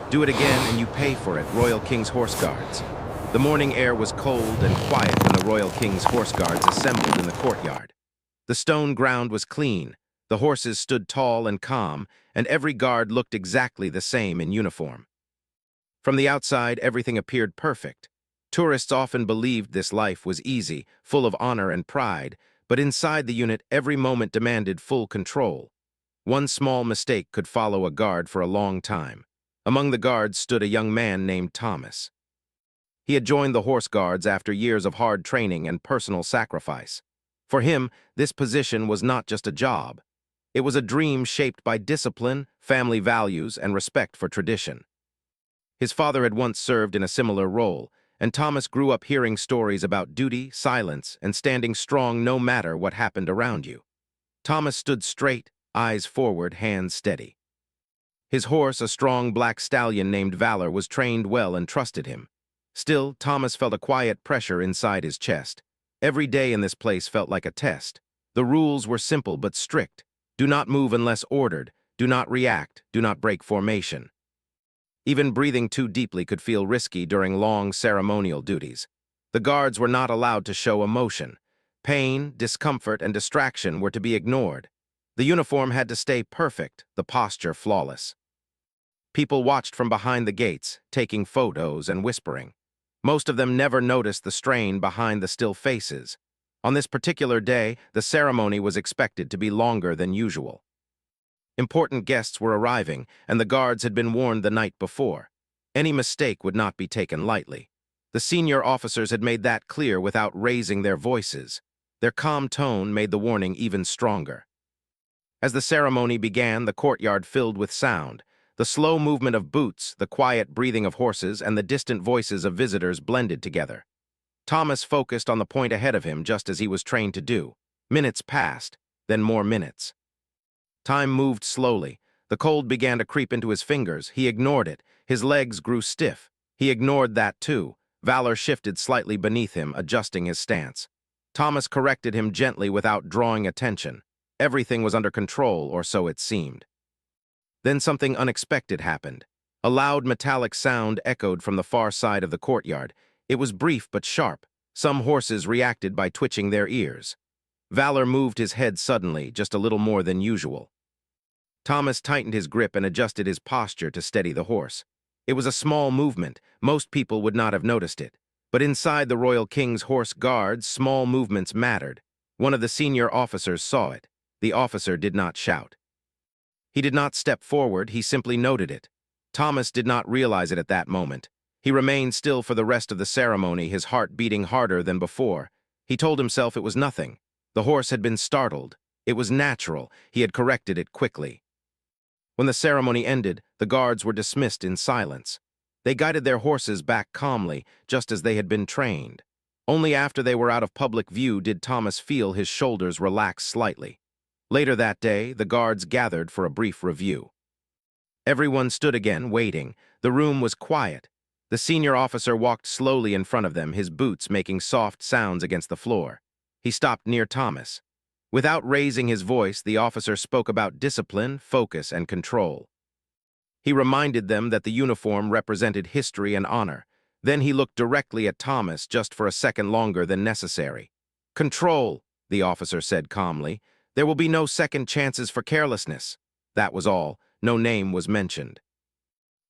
Do it again and you pay for it, Royal King's Horse Guards. The morning air was cold and quiet when the Royal King's Horse Guards assembled in the courtyard. The stone ground was clean, the horses stood tall and calm, and every guard looked exactly the same in uniform. From the outside, everything appeared perfect. Tourists often believed this life was easy, full of honor and pride, but inside the unit, every moment demanded full control. One small mistake could follow a guard for a long time. Among the guards stood a young man named Thomas. He had joined the Horse Guards after years of hard training and personal sacrifice. For him, this position was not just a job. It was a dream shaped by discipline, family values, and respect for tradition. His father had once served in a similar role, and Thomas grew up hearing stories about duty, silence, and standing strong no matter what happened around you. Thomas stood straight, eyes forward, hands steady. His horse, a strong black stallion named Valor, was trained well and trusted him. Still, Thomas felt a quiet pressure inside his chest. Every day in this place felt like a test. The rules were simple but strict. Do not move unless ordered. Do not react. Do not break formation. Even breathing too deeply could feel risky during long ceremonial duties. The guards were not allowed to show emotion. Pain, discomfort, and distraction were to be ignored. The uniform had to stay perfect, the posture flawless. People watched from behind the gates, taking photos and whispering. Most of them never noticed the strain behind the still faces. On this particular day, the ceremony was expected to be longer than usual. Important guests were arriving, and the guards had been warned the night before. Any mistake would not be taken lightly. The senior officers had made that clear without raising their voices. Their calm tone made the warning even stronger. As the ceremony began, the courtyard filled with sound. The slow movement of boots, the quiet breathing of horses, and the distant voices of visitors blended together. Thomas focused on the point ahead of him just as he was trained to do. Minutes passed, then more minutes. Time moved slowly. The cold began to creep into his fingers. He ignored it. His legs grew stiff. He ignored that too. Valor shifted slightly beneath him, adjusting his stance. Thomas corrected him gently without drawing attention. Everything was under control, or so it seemed. Then something unexpected happened. A loud metallic sound echoed from the far side of the courtyard. It was brief but sharp. Some horses reacted by twitching their ears. Valor moved his head suddenly, just a little more than usual. Thomas tightened his grip and adjusted his posture to steady the horse. It was a small movement. Most people would not have noticed it. But inside the Royal King's Horse Guards, small movements mattered. One of the senior officers saw it. The officer did not shout. He did not step forward, he simply noted it. Thomas did not realize it at that moment. He remained still for the rest of the ceremony, his heart beating harder than before. He told himself it was nothing. The horse had been startled. It was natural. He had corrected it quickly. When the ceremony ended, the guards were dismissed in silence. They guided their horses back calmly, just as they had been trained. Only after they were out of public view did Thomas feel his shoulders relax slightly. Later that day, the guards gathered for a brief review. Everyone stood again, waiting. The room was quiet. The senior officer walked slowly in front of them, his boots making soft sounds against the floor. He stopped near Thomas. Without raising his voice, the officer spoke about discipline, focus, and control. He reminded them that the uniform represented history and honor. Then he looked directly at Thomas just for a second longer than necessary. "Control," the officer said calmly. "There will be no second chances for carelessness." That was all. No name was mentioned.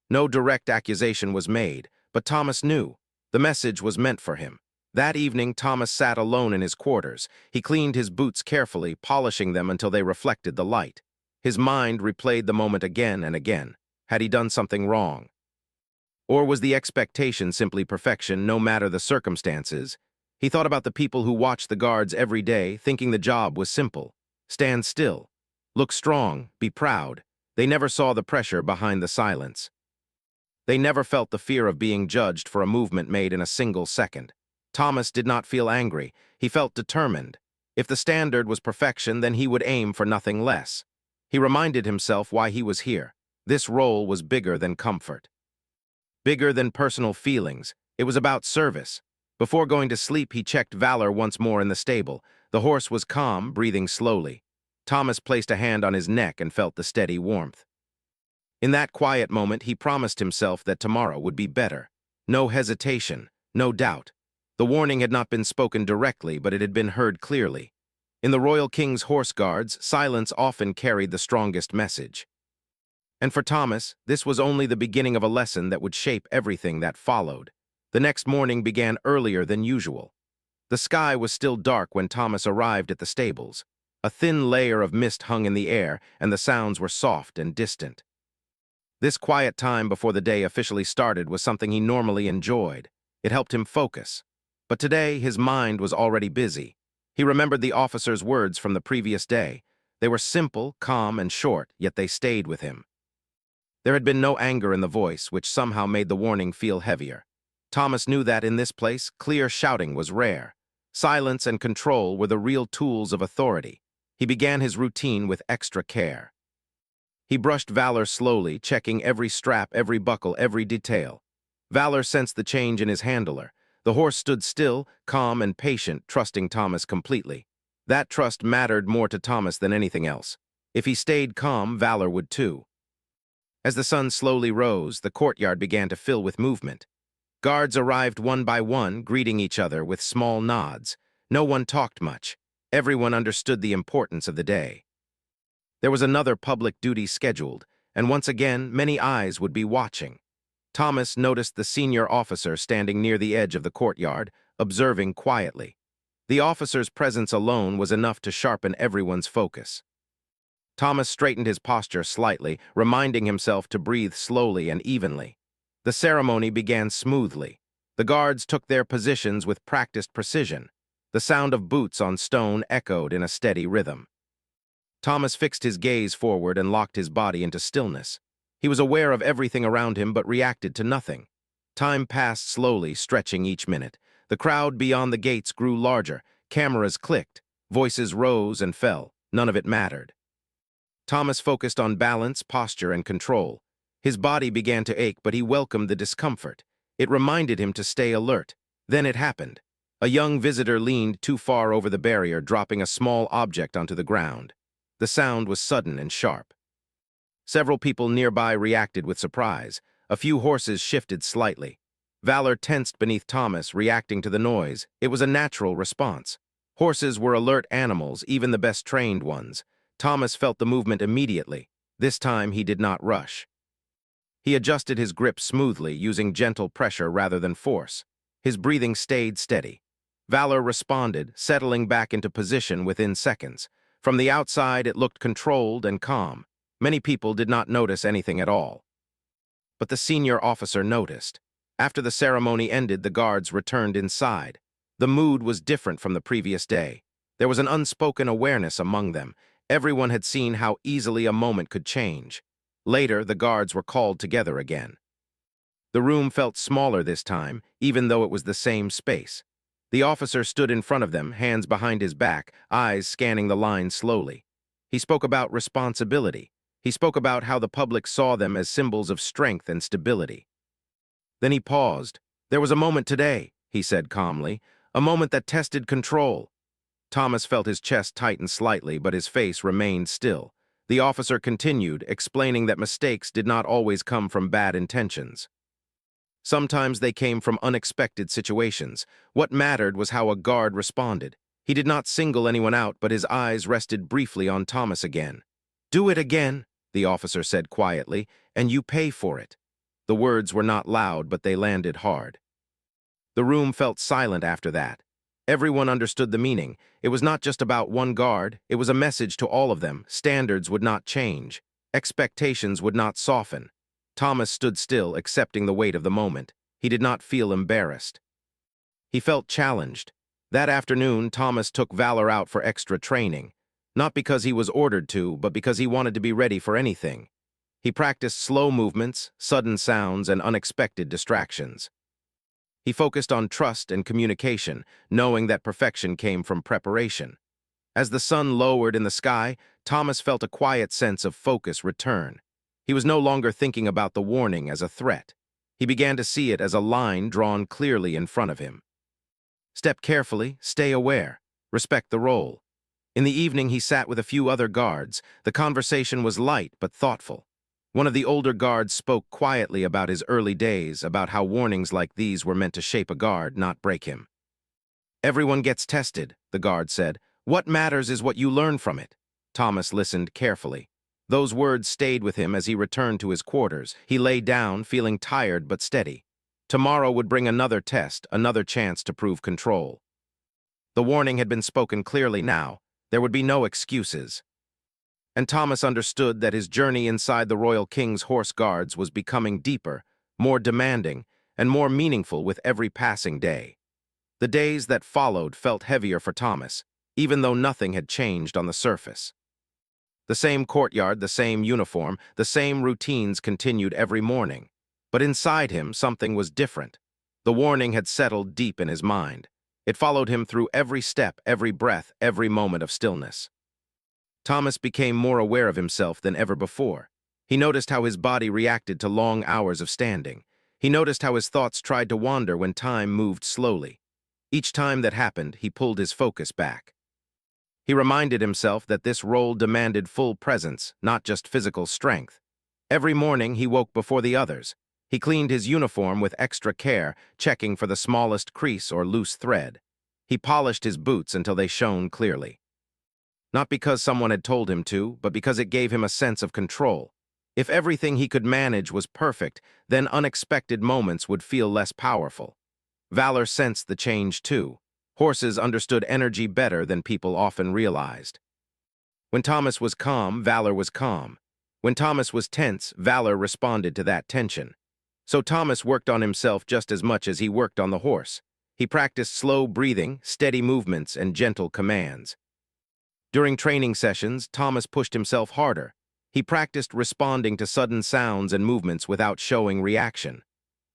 No direct accusation was made, but Thomas knew. The message was meant for him. That evening, Thomas sat alone in his quarters. He cleaned his boots carefully, polishing them until they reflected the light. His mind replayed the moment again and again. Had he done something wrong? Or was the expectation simply perfection, no matter the circumstances? He thought about the people who watched the guards every day, thinking the job was simple. Stand still. Look strong. Be proud. They never saw the pressure behind the silence. They never felt the fear of being judged for a movement made in a single second. Thomas did not feel angry. He felt determined. If the standard was perfection, then he would aim for nothing less. He reminded himself why he was here. This role was bigger than comfort. Bigger than personal feelings. It was about service. Before going to sleep, he checked Valor once more in the stable. The horse was calm, breathing slowly. Thomas placed a hand on his neck and felt the steady warmth. In that quiet moment, he promised himself that tomorrow would be better. No hesitation, no doubt. The warning had not been spoken directly, but it had been heard clearly. In the Royal King's Horse Guards, silence often carried the strongest message. And for Thomas, this was only the beginning of a lesson that would shape everything that followed. The next morning began earlier than usual. The sky was still dark when Thomas arrived at the stables. A thin layer of mist hung in the air, and the sounds were soft and distant. This quiet time before the day officially started was something he normally enjoyed. It helped him focus. But today, his mind was already busy. He remembered the officer's words from the previous day. They were simple, calm, and short, yet they stayed with him. There had been no anger in the voice, which somehow made the warning feel heavier. Thomas knew that in this place, clear shouting was rare. Silence and control were the real tools of authority. He began his routine with extra care. He brushed Valor slowly, checking every strap, every buckle, every detail. Valor sensed the change in his handler. The horse stood still, calm and patient, trusting Thomas completely. That trust mattered more to Thomas than anything else. If he stayed calm, Valor would too. As the sun slowly rose, the courtyard began to fill with movement. Guards arrived one by one, greeting each other with small nods. No one talked much. Everyone understood the importance of the day. There was another public duty scheduled, and once again, many eyes would be watching. Thomas noticed the senior officer standing near the edge of the courtyard, observing quietly. The officer's presence alone was enough to sharpen everyone's focus. Thomas straightened his posture slightly, reminding himself to breathe slowly and evenly. The ceremony began smoothly. The guards took their positions with practiced precision. The sound of boots on stone echoed in a steady rhythm. Thomas fixed his gaze forward and locked his body into stillness. He was aware of everything around him but reacted to nothing. Time passed slowly, stretching each minute. The crowd beyond the gates grew larger. Cameras clicked. Voices rose and fell. None of it mattered. Thomas focused on balance, posture, and control. His body began to ache, but he welcomed the discomfort. It reminded him to stay alert. Then it happened. A young visitor leaned too far over the barrier, dropping a small object onto the ground. The sound was sudden and sharp. Several people nearby reacted with surprise. A few horses shifted slightly. Valor tensed beneath Thomas, reacting to the noise. It was a natural response. Horses were alert animals, even the best trained ones. Thomas felt the movement immediately. This time he did not rush. He adjusted his grip smoothly, using gentle pressure rather than force. His breathing stayed steady. Valor responded, settling back into position within seconds. From the outside, it looked controlled and calm. Many people did not notice anything at all. But the senior officer noticed. After the ceremony ended, the guards returned inside. The mood was different from the previous day. There was an unspoken awareness among them. Everyone had seen how easily a moment could change. Later, the guards were called together again. The room felt smaller this time, even though it was the same space. The officer stood in front of them, hands behind his back, eyes scanning the line slowly. He spoke about responsibility. He spoke about how the public saw them as symbols of strength and stability. Then he paused. "There was a moment today," he said calmly, "a moment that tested control." Thomas felt his chest tighten slightly, but his face remained still. The officer continued, explaining that mistakes did not always come from bad intentions. Sometimes they came from unexpected situations. What mattered was how a guard responded. He did not single anyone out, but his eyes rested briefly on Thomas again. "Do it again," the officer said quietly, "and you pay for it." The words were not loud, but they landed hard. The room felt silent after that. Everyone understood the meaning. It was not just about one guard. It was a message to all of them. Standards would not change. Expectations would not soften. Thomas stood still, accepting the weight of the moment. He did not feel embarrassed. He felt challenged. That afternoon, Thomas took Valor out for extra training. Not because he was ordered to, but because he wanted to be ready for anything. He practiced slow movements, sudden sounds, and unexpected distractions. He focused on trust and communication, knowing that perfection came from preparation. As the sun lowered in the sky, Thomas felt a quiet sense of focus return. He was no longer thinking about the warning as a threat. He began to see it as a line drawn clearly in front of him. Step carefully, stay aware, respect the role. In the evening, he sat with a few other guards. The conversation was light but thoughtful. One of the older guards spoke quietly about his early days, about how warnings like these were meant to shape a guard, not break him. "Everyone gets tested," the guard said. "What matters is what you learn from it." Thomas listened carefully. Those words stayed with him as he returned to his quarters. He lay down, feeling tired but steady. Tomorrow would bring another test, another chance to prove control. The warning had been spoken clearly now. There would be no excuses. And Thomas understood that his journey inside the Royal King's Horse Guards was becoming deeper, more demanding, and more meaningful with every passing day. The days that followed felt heavier for Thomas, even though nothing had changed on the surface. The same courtyard, the same uniform, the same routines continued every morning. But inside him, something was different. The warning had settled deep in his mind. It followed him through every step, every breath, every moment of stillness. Thomas became more aware of himself than ever before. He noticed how his body reacted to long hours of standing. He noticed how his thoughts tried to wander when time moved slowly. Each time that happened, he pulled his focus back. He reminded himself that this role demanded full presence, not just physical strength. Every morning, he woke before the others. He cleaned his uniform with extra care, checking for the smallest crease or loose thread. He polished his boots until they shone clearly. Not because someone had told him to, but because it gave him a sense of control. If everything he could manage was perfect, then unexpected moments would feel less powerful. Valor sensed the change too. Horses understood energy better than people often realized. When Thomas was calm, Valor was calm. When Thomas was tense, Valor responded to that tension. So Thomas worked on himself just as much as he worked on the horse. He practiced slow breathing, steady movements, and gentle commands. During training sessions, Thomas pushed himself harder. He practiced responding to sudden sounds and movements without showing reaction.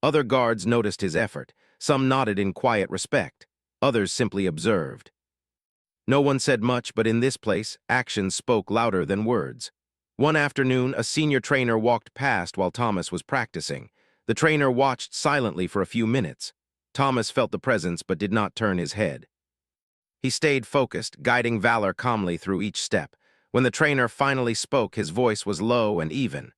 Other guards noticed his effort. Some nodded in quiet respect. Others simply observed. No one said much, but in this place, actions spoke louder than words. One afternoon, a senior trainer walked past while Thomas was practicing. The trainer watched silently for a few minutes. Thomas felt the presence but did not turn his head. He stayed focused, guiding Valor calmly through each step. When the trainer finally spoke, his voice was low and even.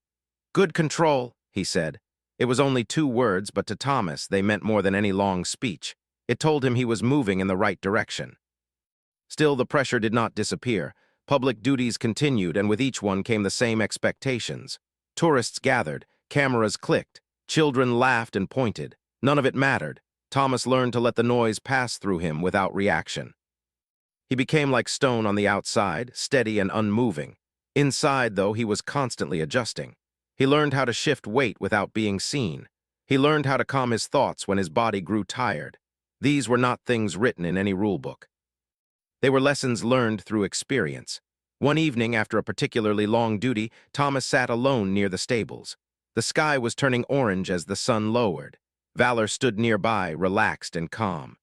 "Good control," he said. It was only 2 words, but to Thomas, they meant more than any long speech. It told him he was moving in the right direction. Still, the pressure did not disappear. Public duties continued, and with each one came the same expectations. Tourists gathered, cameras clicked, children laughed and pointed. None of it mattered. Thomas learned to let the noise pass through him without reaction. He became like stone on the outside, steady and unmoving. Inside, though, he was constantly adjusting. He learned how to shift weight without being seen. He learned how to calm his thoughts when his body grew tired. These were not things written in any rulebook. They were lessons learned through experience. One evening, after a particularly long duty, Thomas sat alone near the stables. The sky was turning orange as the sun lowered. Valor stood nearby, relaxed and calm.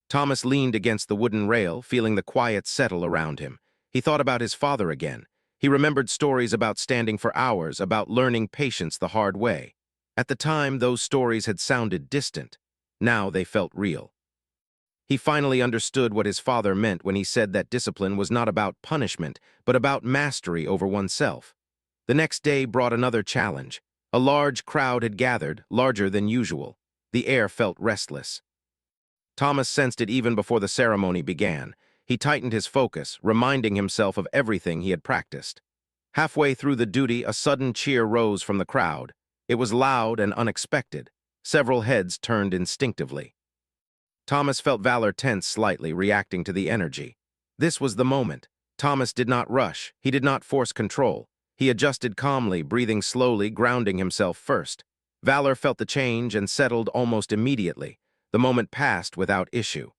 Thomas leaned against the wooden rail, feeling the quiet settle around him. He thought about his father again. He remembered stories about standing for hours, about learning patience the hard way. At the time, those stories had sounded distant. Now they felt real. He finally understood what his father meant when he said that discipline was not about punishment, but about mastery over oneself. The next day brought another challenge. A large crowd had gathered, larger than usual. The air felt restless. Thomas sensed it even before the ceremony began. He tightened his focus, reminding himself of everything he had practiced. Halfway through the duty, a sudden cheer rose from the crowd. It was loud and unexpected. Several heads turned instinctively. Thomas felt Valor tense slightly, reacting to the energy. This was the moment. Thomas did not rush. He did not force control. He adjusted calmly, breathing slowly, grounding himself first. Valor felt the change and settled almost immediately. The moment passed without issue.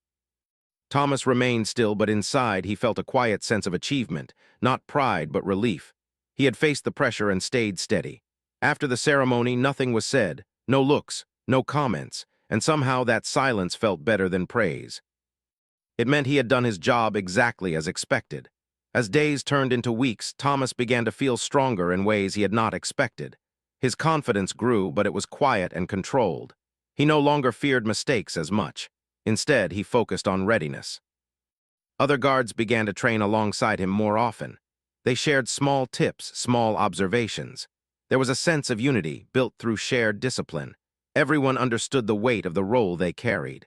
Thomas remained still, but inside he felt a quiet sense of achievement, not pride but relief. He had faced the pressure and stayed steady. After the ceremony, nothing was said, no looks, no comments, and somehow that silence felt better than praise. It meant he had done his job exactly as expected. As days turned into weeks, Thomas began to feel stronger in ways he had not expected. His confidence grew, but it was quiet and controlled. He no longer feared mistakes as much. Instead, he focused on readiness. Other guards began to train alongside him more often. They shared small tips, small observations. There was a sense of unity built through shared discipline. Everyone understood the weight of the role they carried.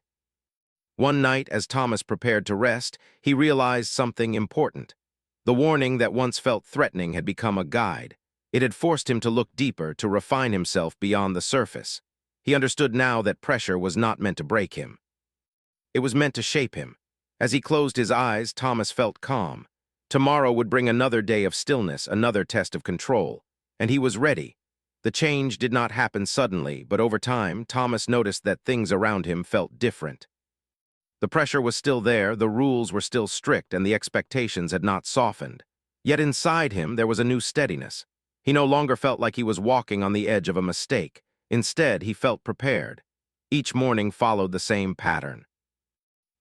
One night, as Thomas prepared to rest, he realized something important. The warning that once felt threatening had become a guide. It had forced him to look deeper, to refine himself beyond the surface. He understood now that pressure was not meant to break him. It was meant to shape him. As he closed his eyes, Thomas felt calm. Tomorrow would bring another day of stillness, another test of control. And he was ready. The change did not happen suddenly, but over time, Thomas noticed that things around him felt different. The pressure was still there, the rules were still strict, and the expectations had not softened. Yet inside him, there was a new steadiness. He no longer felt like he was walking on the edge of a mistake. Instead, he felt prepared. Each morning followed the same pattern.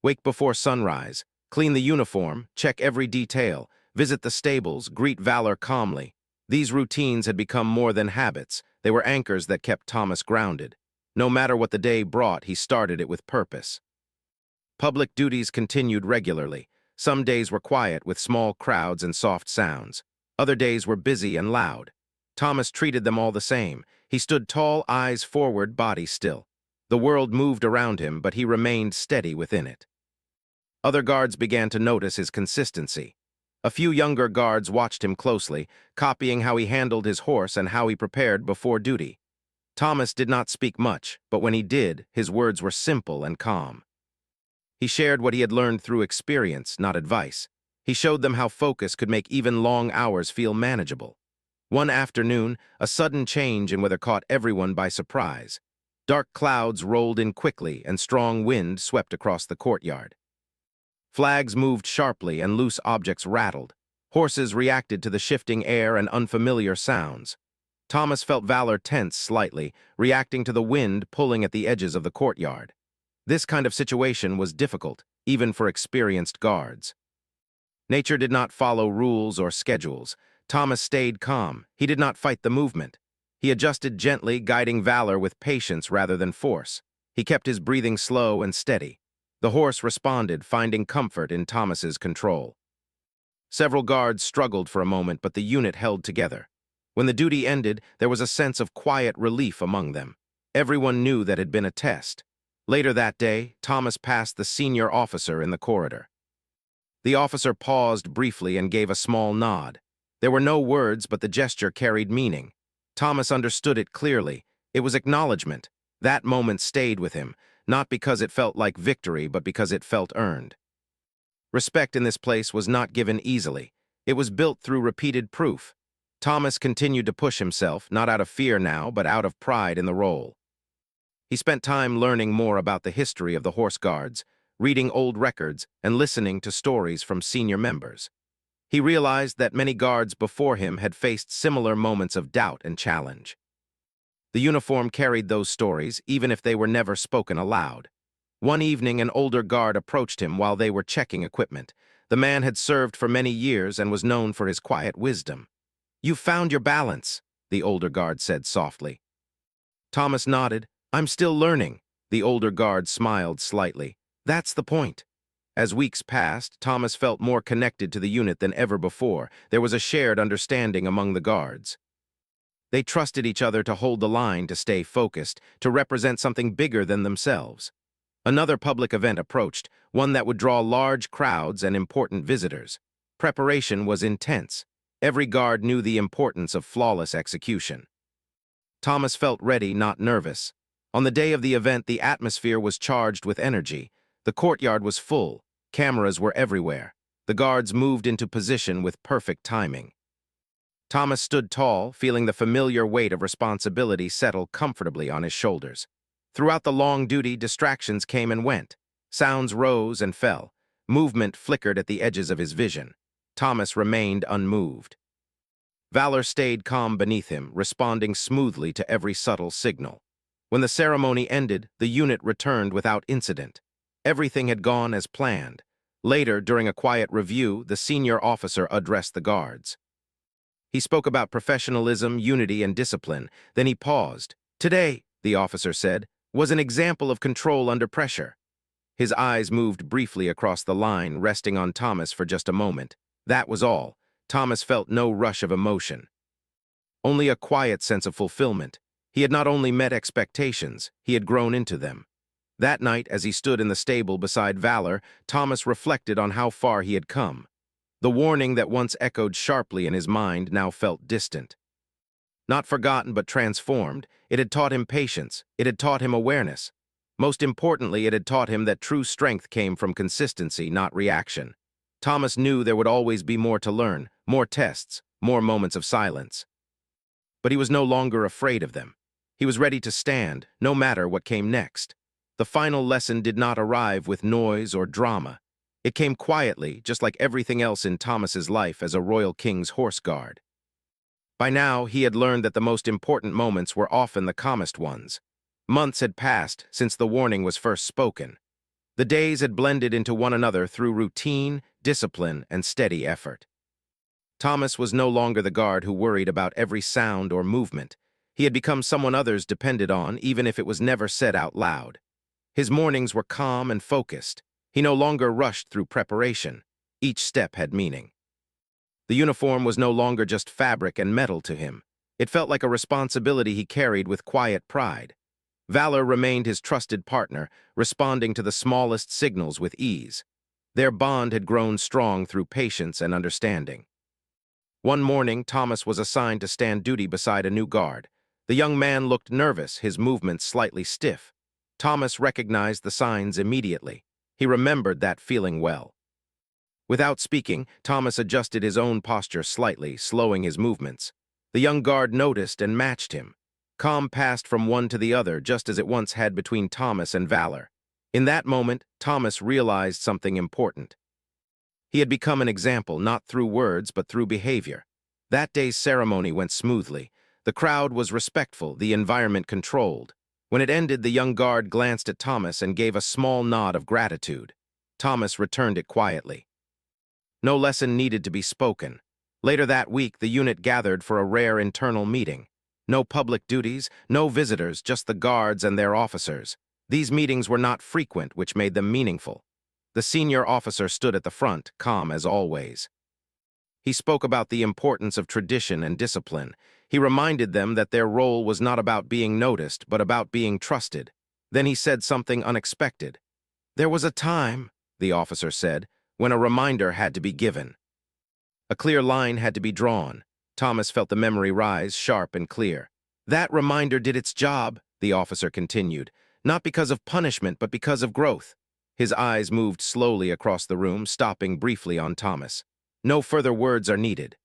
Wake before sunrise, clean the uniform, check every detail, visit the stables, greet Valor calmly. These routines had become more than habits. They were anchors that kept Thomas grounded. No matter what the day brought, he started it with purpose. Public duties continued regularly. Some days were quiet with small crowds and soft sounds. Other days were busy and loud. Thomas treated them all the same. He stood tall, eyes forward, body still. The world moved around him, but he remained steady within it. Other guards began to notice his consistency. A few younger guards watched him closely, copying how he handled his horse and how he prepared before duty. Thomas did not speak much, but when he did, his words were simple and calm. He shared what he had learned through experience, not advice. He showed them how focus could make even long hours feel manageable. One afternoon, a sudden change in weather caught everyone by surprise. Dark clouds rolled in quickly and strong wind swept across the courtyard. Flags moved sharply and loose objects rattled. Horses reacted to the shifting air and unfamiliar sounds. Thomas felt Valor tense slightly, reacting to the wind pulling at the edges of the courtyard. This kind of situation was difficult, even for experienced guards. Nature did not follow rules or schedules. Thomas stayed calm. He did not fight the movement. He adjusted gently, guiding Valor with patience rather than force. He kept his breathing slow and steady. The horse responded, finding comfort in Thomas's control. Several guards struggled for a moment, but the unit held together. When the duty ended, there was a sense of quiet relief among them. Everyone knew that it had been a test. Later that day, Thomas passed the senior officer in the corridor. The officer paused briefly and gave a small nod. There were no words, but the gesture carried meaning. Thomas understood it clearly. It was acknowledgement. That moment stayed with him, not because it felt like victory, but because it felt earned. Respect in this place was not given easily. It was built through repeated proof. Thomas continued to push himself, not out of fear now, but out of pride in the role. He spent time learning more about the history of the Horse Guards, reading old records, and listening to stories from senior members. He realized that many guards before him had faced similar moments of doubt and challenge. The uniform carried those stories, even if they were never spoken aloud. One evening, an older guard approached him while they were checking equipment. The man had served for many years and was known for his quiet wisdom. "You've found your balance," the older guard said softly. Thomas nodded. "I'm still learning." The older guard smiled slightly. "That's the point." As weeks passed, Thomas felt more connected to the unit than ever before. There was a shared understanding among the guards. They trusted each other to hold the line, to stay focused, to represent something bigger than themselves. Another public event approached, one that would draw large crowds and important visitors. Preparation was intense. Every guard knew the importance of flawless execution. Thomas felt ready, not nervous. On the day of the event, the atmosphere was charged with energy. The courtyard was full. Cameras were everywhere. The guards moved into position with perfect timing. Thomas stood tall, feeling the familiar weight of responsibility settle comfortably on his shoulders. Throughout the long duty, distractions came and went. Sounds rose and fell. Movement flickered at the edges of his vision. Thomas remained unmoved. Valor stayed calm beneath him, responding smoothly to every subtle signal. When the ceremony ended, the unit returned without incident. Everything had gone as planned. Later, during a quiet review, the senior officer addressed the guards. He spoke about professionalism, unity, and discipline. Then he paused. "Today," the officer said, "was an example of control under pressure." His eyes moved briefly across the line, resting on Thomas for just a moment. That was all. Thomas felt no rush of emotion. only a quiet sense of fulfillment. He had not only met expectations, he had grown into them. That night, as he stood in the stable beside Valor, Thomas reflected on how far he had come. The warning that once echoed sharply in his mind now felt distant. Not forgotten but transformed, it had taught him patience, it had taught him awareness. Most importantly, it had taught him that true strength came from consistency, not reaction. Thomas knew there would always be more to learn, more tests, more moments of silence. But he was no longer afraid of them. He was ready to stand, no matter what came next. The final lesson did not arrive with noise or drama. It came quietly, just like everything else in Thomas's life as a royal king's horse guard. By now, he had learned that the most important moments were often the calmest ones. Months had passed since the warning was first spoken. The days had blended into one another through routine, discipline, and steady effort. Thomas was no longer the guard who worried about every sound or movement. He had become someone others depended on, even if it was never said out loud. His mornings were calm and focused. He no longer rushed through preparation. Each step had meaning. The uniform was no longer just fabric and metal to him. It felt like a responsibility he carried with quiet pride. Valor remained his trusted partner, responding to the smallest signals with ease. Their bond had grown strong through patience and understanding. One morning, Thomas was assigned to stand duty beside a new guard. The young man looked nervous, his movements slightly stiff. Thomas recognized the signs immediately. He remembered that feeling well. Without speaking, Thomas adjusted his own posture slightly, slowing his movements. The young guard noticed and matched him. Calm passed from one to the other, just as it once had between Thomas and Valor. In that moment, Thomas realized something important. He had become an example, not through words, but through behavior. That day's ceremony went smoothly. The crowd was respectful, the environment controlled. When it ended, the young guard glanced at Thomas and gave a small nod of gratitude. Thomas returned it quietly. No lesson needed to be spoken. Later that week, the unit gathered for a rare internal meeting. No public duties, no visitors, just the guards and their officers. These meetings were not frequent, which made them meaningful. The senior officer stood at the front, calm as always. He spoke about the importance of tradition and discipline. He reminded them that their role was not about being noticed, but about being trusted. Then he said something unexpected. "There was a time," the officer said, "when a reminder had to be given. A clear line had to be drawn." Thomas felt the memory rise, sharp and clear. "That reminder did its job," the officer continued, "not because of punishment, but because of growth." His eyes moved slowly across the room, stopping briefly on Thomas. "No further words are needed."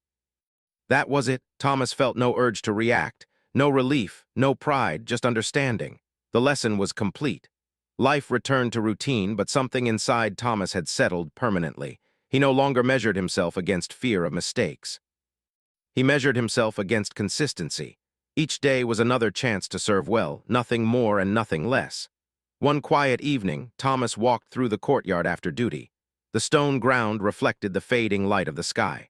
That was it. Thomas felt no urge to react, no relief, no pride, just understanding. The lesson was complete. Life returned to routine, but something inside Thomas had settled permanently. He no longer measured himself against fear of mistakes. He measured himself against consistency. Each day was another chance to serve well, nothing more and nothing less. One quiet evening, Thomas walked through the courtyard after duty. The stone ground reflected the fading light of the sky.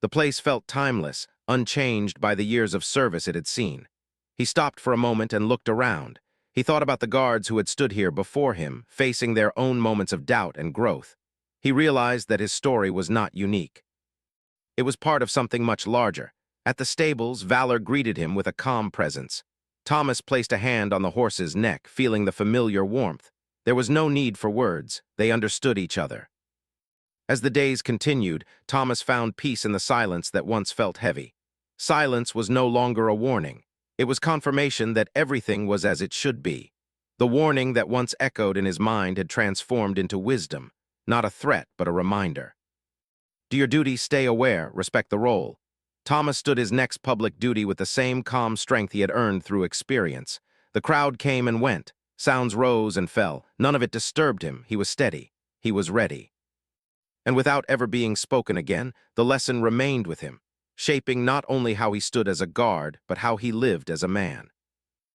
The place felt timeless, unchanged by the years of service it had seen. He stopped for a moment and looked around. He thought about the guards who had stood here before him, facing their own moments of doubt and growth. He realized that his story was not unique. It was part of something much larger. At the stables, Valor greeted him with a calm presence. Thomas placed a hand on the horse's neck, feeling the familiar warmth. There was no need for words. They understood each other. As the days continued, Thomas found peace in the silence that once felt heavy. Silence was no longer a warning. It was confirmation that everything was as it should be. The warning that once echoed in his mind had transformed into wisdom, not a threat, but a reminder. Do your duty, stay aware, respect the role. Thomas stood his next public duty with the same calm strength he had earned through experience. The crowd came and went. Sounds rose and fell. None of it disturbed him. He was steady. He was ready. And without ever being spoken again, the lesson remained with him, shaping not only how he stood as a guard, but how he lived as a man.